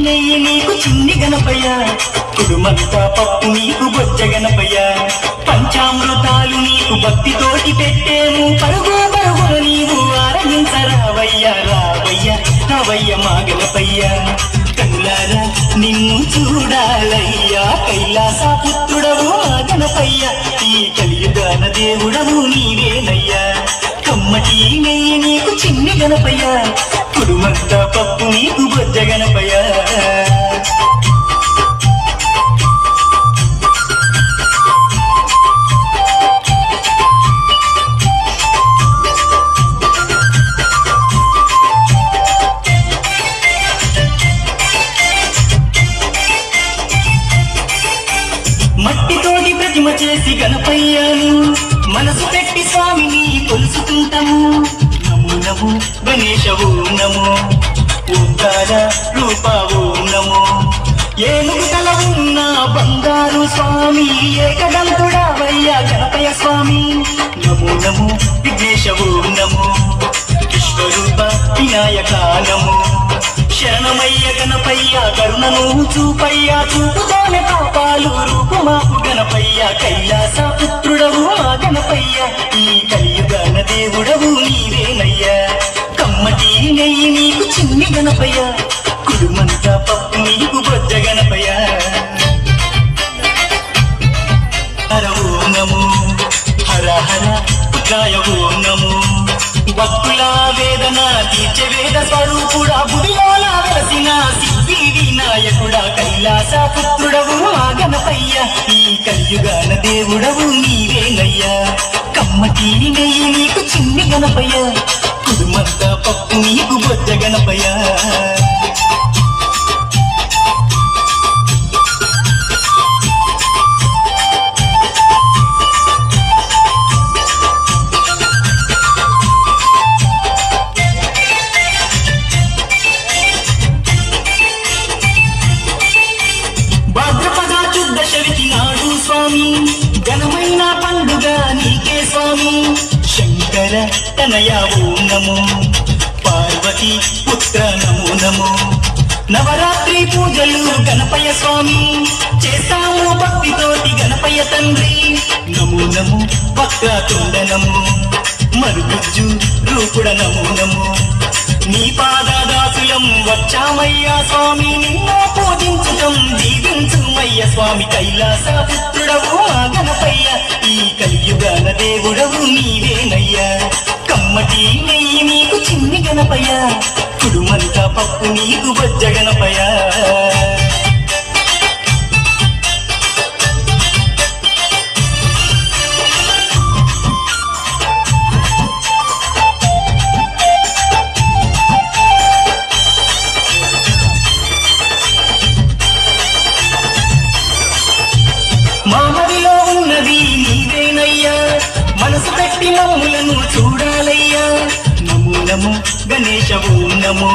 నెయ్యి నీకు చిన్ని గణపయ్య, కుడుమంతా పప్పు నీకు బొజ్జ గణపయ్య, పంచామృతాలు నీకు భక్తితోటి పెట్టేము, పరుగు పరుగున నీవు ఆరగించరావయ్య, రావయ్య రావయ్య మా గణపయ్య. కనులారా నిన్ను చూడాలయ్యా, కైలాస పుత్రుడవు మా గణపయ్య, ఈ కలియుగాన దేవుడవు నీవేనయ్యా. కమ్మటి నెయ్యి నీకు చిన్ని గణపయ్య, కుడుమంతా పప్పు నీకు బొజ్జ గణపయ్య. మట్టితోటి ప్రతిమ చేసి గణపయ్యను మనసు పెట్టి స్వామిని కొలుసుకుంటాము. నమో నమో గణేశ ఓం నమో, ఓంకార రూప ఓం నమో. ఏనుగు తల ఉన్న బంగారు స్వామి, ఏకదంతుడావయ్య గణపయ్య స్వామి. నమో నమో విఘ్నేశ ఓం నమో, విశ్వరూప వినాయక నమో. శరణమయ్య గణపయ్య కరుణను చూపయ్య, చూపుతోనే పాపాలు రూపుమాపు గణపయ్య, కైలాస పుత్రుడవు మా గణపయ్య, ఈ కలియుగాన దేవుడవు నీవేనయ్యా. కమ్మటి నెయ్యి నీకు చిన్ని గణపయ్య, కుడుమంతా పప్పు నీకు బొజ్జ గణపయ్య. హర ఓం నమో, హర హర పుత్రాయ ఓం నమో. భక్తుల వేదన తీర్చే వేద స్వరూపుడా, బుడిలోన వెలసిన సిద్ధి వినాయకుడా, కైలాస పుత్రుడవు మా గణపయ్య, ఈ కలియుగాన దేవుడవు నీవేనయ్యా. కమ్మటి నెయ్యి నీకు చిన్ని గణపయ్య, కుడుమంతా పప్పు నీకు బొజ్జ గణపయ్య. ఘనమైన పండుగ నీకే స్వామి, శంకర తనయ ఓం నమో, పార్వతి పుత్ర నమో నమో. నవరాత్రి పూజలు గణపయ్య స్వామి చేస్తాము భక్తితోటి గణపయ్య తండ్రి. నమో నమో వక్రతుండ నమో, మరుగుజ్జు రూపుడ నమో నమో. నీ పాదదాసులం వచ్చామయ్యా స్వామి, నిన్ను పూజించుతం దీవించుమయ్య స్వామి, కైలాస పుత్రుడవు మా గణపయ్య, ఈ కలియుగాన దేవుడవు నీవేనయ్యా. కమ్మటి నెయ్యి నీకు చిన్ని గణపయ్య, కుడుమంతా పప్పు నీకు బొజ్జ గణపయ్య. మామదిలో ఉన్నది నీవేనయ్యా, మనసు పెట్టి మమ్ములను చూడాలయ్యా. నమో నమో గణేశ ఓం నమో,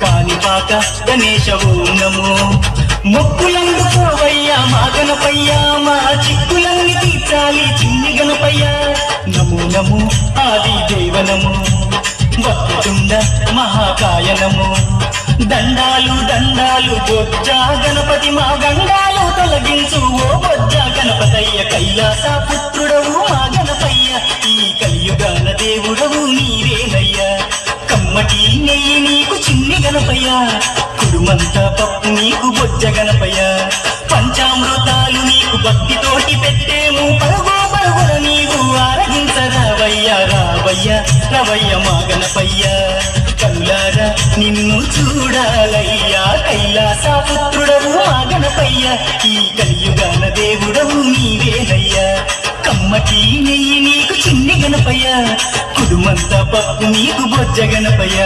కాణిపాక గణేశ ఓం నమో. మొక్కులందుకోవయ్యా మా గణపయ్య, మా చిక్కులన్నీ తీర్చాలి చిన్ని గణపయ్య. నమో నమో ఆది దేవ నమో, వక్రతుండ మహాకాయ నమో. దండాలు దండాలు బొజ్జ గణపతి, మా గండాలు తొలగించు ఓ బొజ్జ గణపతయ్య, కైలాస పుత్రుడవు మా గణపయ్య, ఈ కలియుగాన దేవుడవు నీవేనయ్యా. కమ్మటి నెయ్యి నీకు చిన్ని గణపయ్య, కుడుమంతా పప్పు నీకు బొజ్జ గణపయ్య, పంచామృతాలు నీకు భక్తితోటి పెట్టేము, పరుగు పరుగున నీవు ఆరగించరావయ్య, రావయ్య రవయ్య మా గణపయ్య. కనులారా నిన్ను చూడాలయ్యా, కైలాస పుత్రుడవు మా గణపయ్య, ఈ కలియుగాన దేవుడవు నీవేనయ్యా. కమ్మటి నెయ్యి నీకు చిన్ని గణపయ్య, కుడుమంతా పప్పు నీకు బొజ్జ గణపయ్య.